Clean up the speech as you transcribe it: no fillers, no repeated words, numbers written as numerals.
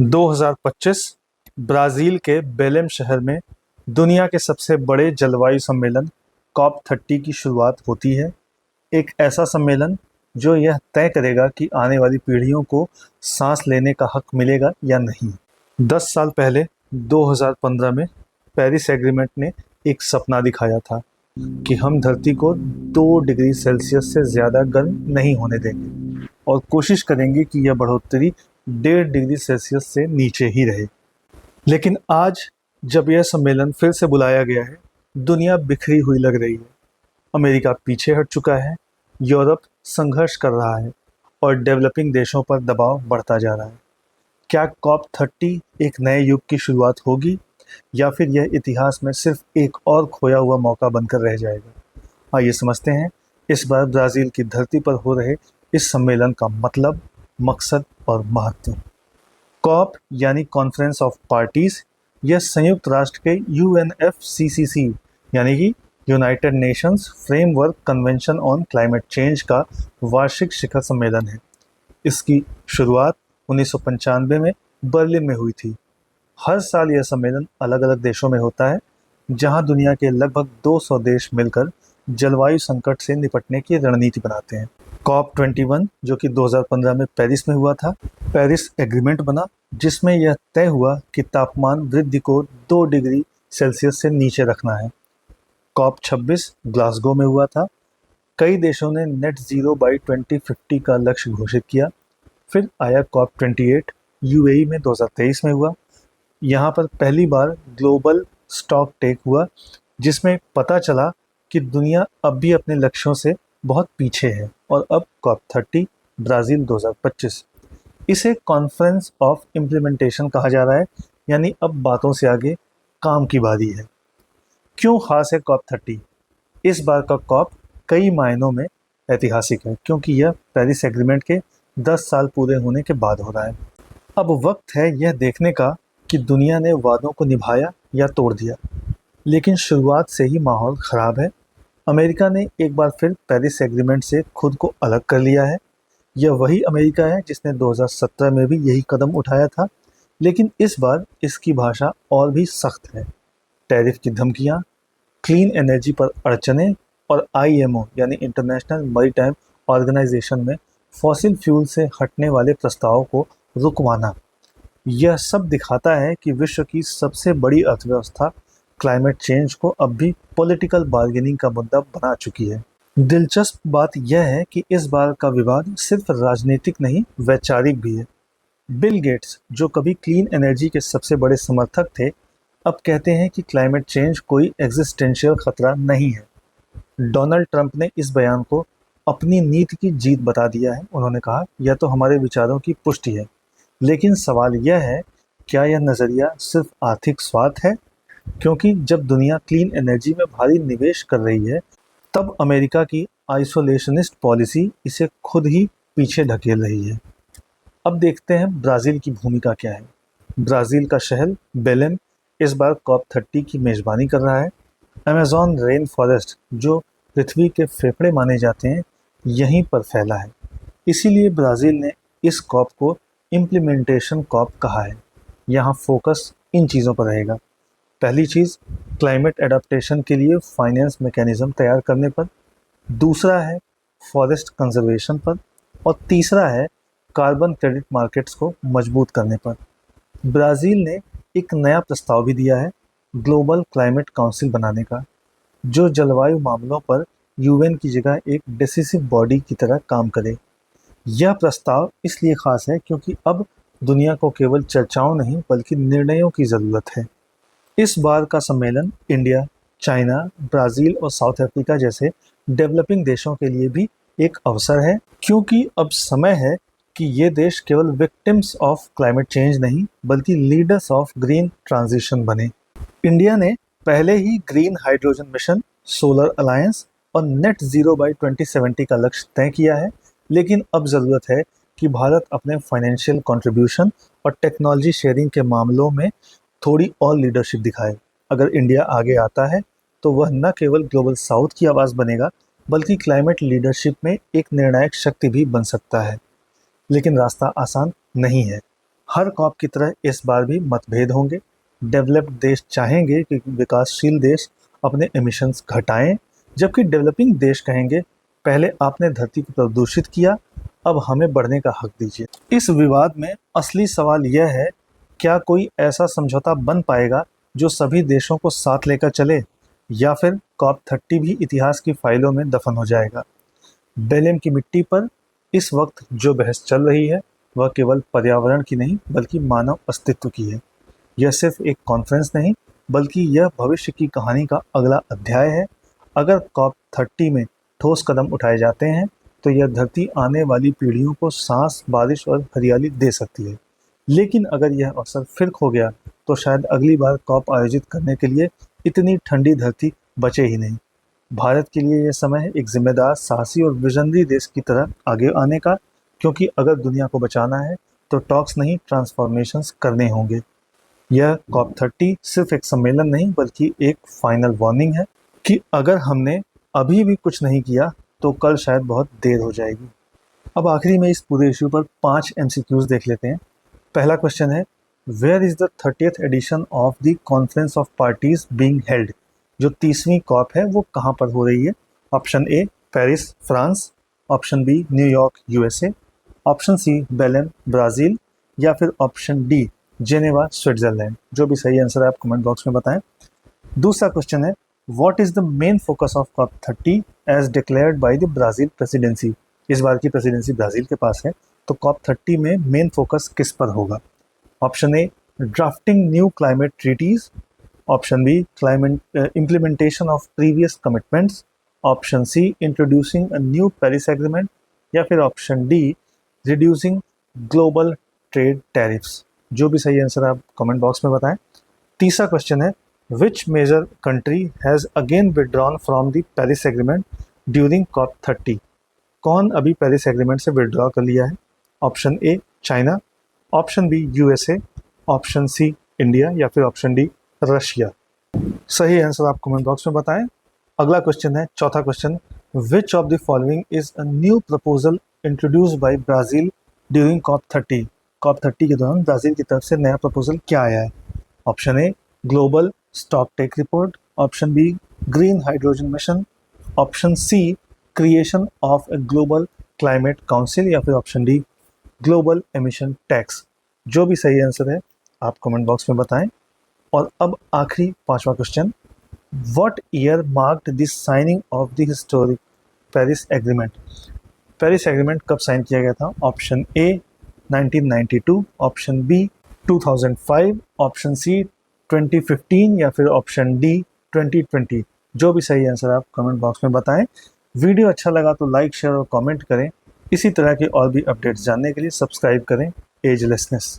2025 Brazil के बेलेम शहर में दुनिया के सबसे बड़े जलवायु सम्मेलन COP30 की शुरुआत होती है। एक ऐसा सम्मेलन जो यह तय करेगा कि आने वाली पीढ़ियों को सांस लेने का हक मिलेगा या नहीं। 10 साल पहले 2015 में पेरिस एग्रीमेंट ने एक सपना दिखाया था कि हम धरती को 2 डिग्री सेल्सियस से ज़्यादा गर्म नहीं होने देंगे और कोशिश करेंगे कि यह बढ़ोतरी 1.5 डिग्री सेल्सियस से नीचे ही रहे। लेकिन आज जब यह सम्मेलन फिर से बुलाया गया है, दुनिया बिखरी हुई लग रही है। अमेरिका पीछे हट चुका है, यूरोप संघर्ष कर रहा है और डेवलपिंग देशों पर दबाव बढ़ता जा रहा है। क्या COP30 एक नए युग की शुरुआत होगी या फिर यह इतिहास में सिर्फ एक और खोया हुआ मौका बनकर रह जाएगा? आइए समझते हैं इस बार ब्राज़ील की धरती पर हो रहे इस सम्मेलन का मतलब, मकसद और महत्व। COP यानी कॉन्फ्रेंस ऑफ पार्टीज, यह संयुक्त राष्ट्र के UNFCCC यानी कि United Nations framework convention on climate change का वार्षिक शिखर सम्मेलन है। इसकी शुरुआत 1995 में बर्लिन में हुई थी। हर साल यह सम्मेलन अलग अलग देशों में होता है, जहां दुनिया के लगभग 200 देश मिलकर जलवायु संकट से निपटने की रणनीति बनाते हैं। COP21 जो कि 2015 में पेरिस में हुआ था, पेरिस एग्रीमेंट बना जिसमें यह तय हुआ कि तापमान वृद्धि को 2 डिग्री सेल्सियस से नीचे रखना है। COP26 ग्लासगो में हुआ था। कई देशों ने नेट ज़ीरो बाई 2050 का लक्ष्य घोषित किया। फिर आया COP28 UAE में 2023 में हुआ। यहाँ पर पहली बार ग्लोबल स्टॉक टेक हुआ, जिसमें पता चला कि दुनिया अब भी अपने लक्ष्यों से बहुत पीछे है। और अब COP30 ब्राज़ील 2025, इसे कॉन्फ्रेंस ऑफ इम्प्लीमेंटेशन कहा जा रहा है, यानी अब बातों से आगे काम की बारी है। क्यों खास है COP30? इस बार का COP कई मायनों में ऐतिहासिक है, क्योंकि यह पेरिस एग्रीमेंट के 10 साल पूरे होने के बाद हो रहा है। अब वक्त है यह देखने का कि दुनिया ने वादों को निभाया या तोड़ दिया। लेकिन शुरुआत से ही माहौल ख़राब है। अमेरिका ने एक बार फिर पेरिस एग्रीमेंट से खुद को अलग कर लिया है। यह वही अमेरिका है जिसने 2017 में भी यही कदम उठाया था, लेकिन इस बार इसकी भाषा और भी सख्त है। टैरिफ की धमकियाँ, क्लीन एनर्जी पर अड़चनें और IMO यानी इंटरनेशनल मैरीटाइम ऑर्गेनाइजेशन में फॉसिल फ्यूल से हटने वाले प्रस्तावों को रुकवाना, यह सब दिखाता है कि विश्व की सबसे बड़ी अर्थव्यवस्था क्लाइमेट चेंज को अब भी पॉलिटिकल बार्गेनिंग का मुद्दा बना चुकी है। दिलचस्प बात यह है कि इस बार का विवाद सिर्फ राजनीतिक नहीं, वैचारिक भी है। बिल गेट्स, जो कभी क्लीन एनर्जी के सबसे बड़े समर्थक थे, अब कहते हैं कि क्लाइमेट चेंज कोई एग्जिस्टेंशियल खतरा नहीं है। डोनाल्ड ट्रंप ने इस बयान को अपनी नीति की जीत बता दिया है। उन्होंने कहा, यह तो हमारे विचारों की पुष्टि है, लेकिन सवाल यह है, क्या यह नज़रिया सिर्फ आर्थिक स्वार्थ है? क्योंकि जब दुनिया क्लीन एनर्जी में भारी निवेश कर रही है, तब अमेरिका की आइसोलेशनिस्ट पॉलिसी इसे खुद ही पीछे ढकेल रही है। अब देखते हैं ब्राज़ील की भूमिका क्या है। ब्राज़ील का शहर बेलेम इस बार COP30 की मेज़बानी कर रहा है। अमेज़न रेन फॉरेस्ट, जो पृथ्वी के फेफड़े माने जाते हैं, यहीं पर फैला है। इसीलिए ब्राज़ील ने इस COP को इम्प्लीमेंटेशन COP कहा है। यहाँ फोकस इन चीज़ों पर रहेगा। पहली चीज़, क्लाइमेट एडाप्टेशन के लिए फाइनेंस मैकेनिज़्म तैयार करने पर। दूसरा है फॉरेस्ट कंजर्वेशन पर। और तीसरा है कार्बन क्रेडिट मार्केट्स को मजबूत करने पर। ब्राज़ील ने एक नया प्रस्ताव भी दिया है, ग्लोबल क्लाइमेट काउंसिल बनाने का, जो जलवायु मामलों पर UN की जगह एक डिसिसिव बॉडी की तरह काम करे। यह प्रस्ताव इसलिए ख़ास है क्योंकि अब दुनिया को केवल चर्चाओं नहीं बल्कि निर्णयों की ज़रूरत है। इस बार का सम्मेलन इंडिया, चाइना, ब्राज़ील और साउथ अफ्रीका जैसे डेवलपिंग देशों के लिए भी एक अवसर है, क्योंकि अब समय है कि ये देश केवल विक्टिम्स ऑफ क्लाइमेट चेंज नहीं बल्कि लीडर्स ऑफ ग्रीन ट्रांजिशन बने। इंडिया ने पहले ही green hydrogen mission, solar alliance और नेट ज़ीरो बाई 2070 का लक्ष्य तय किया है, लेकिन अब ज़रूरत है कि भारत अपने फाइनेंशियल कंट्रीब्यूशन और टेक्नोलॉजी शेयरिंग के मामलों में थोड़ी और लीडरशिप दिखाए। अगर इंडिया आगे आता है तो वह न केवल ग्लोबल साउथ की आवाज़ बनेगा बल्कि क्लाइमेट लीडरशिप में एक निर्णायक शक्ति भी बन सकता है। लेकिन रास्ता आसान नहीं है। हर कॉप की तरह इस बार भी मतभेद होंगे। डेवलप्ड देश चाहेंगे कि विकासशील देश अपने एमिशंस घटाएं, जबकि डेवलपिंग देश कहेंगे पहले आपने धरती को प्रदूषित किया, अब हमें बढ़ने का हक दीजिए। इस विवाद में असली सवाल यह है, क्या कोई ऐसा समझौता बन पाएगा जो सभी देशों को साथ लेकर चले, या फिर COP30 भी इतिहास की फाइलों में दफन हो जाएगा। बेलेम की मिट्टी पर इस वक्त जो बहस चल रही है वह केवल पर्यावरण की नहीं बल्कि मानव अस्तित्व की है। यह सिर्फ एक कॉन्फ्रेंस नहीं बल्कि यह भविष्य की कहानी का अगला अध्याय है। अगर COP30 में ठोस कदम उठाए जाते हैं तो यह धरती आने वाली पीढ़ियों को सांस, बारिश और हरियाली दे सकती है। लेकिन अगर यह अवसर फिर खो गया तो शायद अगली बार COP आयोजित करने के लिए इतनी ठंडी धरती बचे ही नहीं। भारत के लिए यह समय है एक जिम्मेदार, साहसी और विजनरी देश की तरह आगे आने का, क्योंकि अगर दुनिया को बचाना है तो टॉक्स नहीं, ट्रांसफॉर्मेशंस करने होंगे। यह COP30 सिर्फ एक सम्मेलन नहीं बल्कि एक फाइनल वार्निंग है कि अगर हमने अभी भी कुछ नहीं किया तो कल शायद बहुत देर हो जाएगी। अब आखिरी में इस पूरे इश्यू पर 5 MCQs देख लेते हैं। पहला क्वेश्चन है, where is the 30th edition of the conference of parties being held. जो 30वीं कॉप है वो कहाँ पर हो रही है। Option A Paris France, option B न्यूयॉर्क USA, option C Belem Brazil, या फिर ऑप्शन डी जेनेवा स्विट्जरलैंड। जो भी सही आंसर है आप कमेंट बॉक्स में बताएं। दूसरा क्वेश्चन है, what is the main focus of COP30 as declared by the Brazil presidency. इस बार की प्रेसिडेंसी ब्राज़ील के पास है, तो COP30 में मेन फोकस किस पर होगा। Option A drafting new climate treaties, option B climate implementation of previous commitments, option C introducing a new Paris agreement, या फिर option D reducing global trade tariffs. जो भी सही आंसर आप कमेंट बॉक्स में बताएं। तीसरा क्वेश्चन है, which major country has again withdrawn from the Paris agreement during COP30। कौन अभी पेरिस एग्रीमेंट से विड्रॉ कर लिया है। Option A China, option B USA, option C India, या फिर ऑप्शन डी रशिया। सही आंसर आप कमेंट बॉक्स में बताएं। अगला क्वेश्चन है, चौथा question, which of the following is a new proposal introduced by Brazil during COP30। COP30 के दौरान ब्राज़ील की तरफ से नया प्रपोजल क्या आया है। Option A global stock take report, option B green hydrogen mission, option C creation of a global climate council, या फिर option D global emission tax. जो भी सही आंसर है आप कमेंट बॉक्स में बताएं। और अब आखिरी पांचवा question, what year marked the signing of the historic Paris agreement. Paris agreement कब साइन किया गया था। Option A 1992, option B 2005, option C 2015, या फिर ऑप्शन डी 2020। जो भी सही आंसर आप कमेंट बॉक्स में बताएं। वीडियो अच्छा लगा तो लाइक, शेयर और कमेंट करें। इसी तरह के और भी अपडेट्स जानने के लिए सब्सक्राइब करें एजलेसनेस।